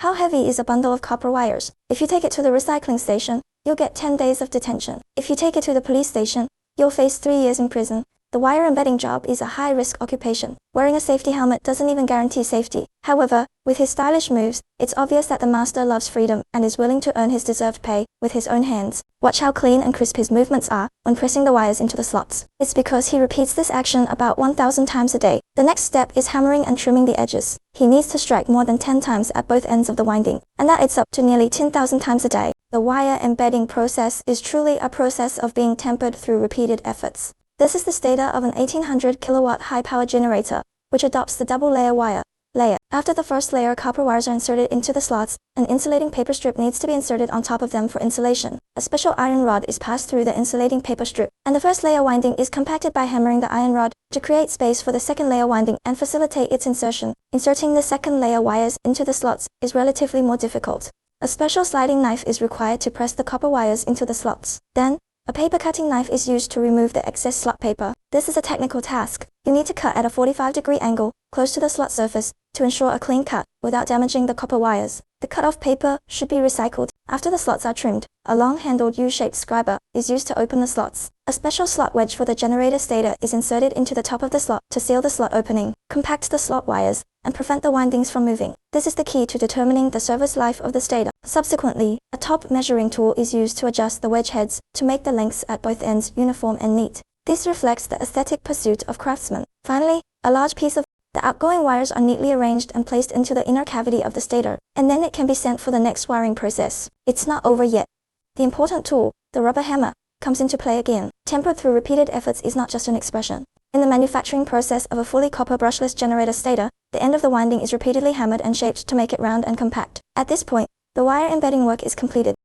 How heavy is a bundle of copper wires? If you take it to the recycling station, you'll get 10 days of detention. If you take it to the police station, you'll face 3 years in prison. The wire embedding job is a high-risk occupation. Wearing a safety helmet doesn't even guarantee safety. However, with his stylish moves, it's obvious that the master loves freedom and is willing to earn his deserved pay with his own hands. Watch how clean and crisp his movements are when pressing the wires into the slots. It's because he repeats this action about 1,000 times a day. The next step is hammering and trimming the edges. He needs to strike more than 10 times at both ends of the winding, and that adds up to nearly 10,000 times a day. The wire embedding process is truly a process of being tempered through repeated efforts. This is the stator of an 1800 kilowatt high-power generator, which adopts the double-layer wire layer. After the first layer copper wires are inserted into the slots, an insulating paper strip needs to be inserted on top of them for insulation. A special iron rod is passed through the insulating paper strip, and the first layer winding is compacted by hammering the iron rod to create space for the second layer winding and facilitate its insertion. Inserting the second layer wires into the slots is relatively more difficult. A special sliding knife is required to press the copper wires into the slots. Then, a paper cutting knife is used to remove the excess slot paper. This is a technical task. You need to cut at a 45-degree angle, close to the slot surface, to ensure a clean cut without damaging the copper wires. The cut-off paper should be recycled. After the slots are trimmed, a long-handled U-shaped scriber is used to open the slots. A special slot wedge for the generator stator is inserted into the top of the slot to seal the slot opening, compact the slot wires, and prevent the windings from moving. This is the key to determining the service life of the stator. Subsequently, a top measuring tool is used to adjust the wedge heads to make the lengths at both ends uniform and neat. This reflects the aesthetic pursuit of craftsmen. Finally, a large piece of the outgoing wires are neatly arranged and placed into the inner cavity of the stator, and then it can be sent for the next wiring process. It's not over yet. The important tool, the rubber hammer, comes into play again. Tempered through repeated efforts is not just an expression. In the manufacturing process of a fully copper brushless generator stator, the end of the winding is repeatedly hammered and shaped to make it round and compact. At this point, the wire embedding work is completed.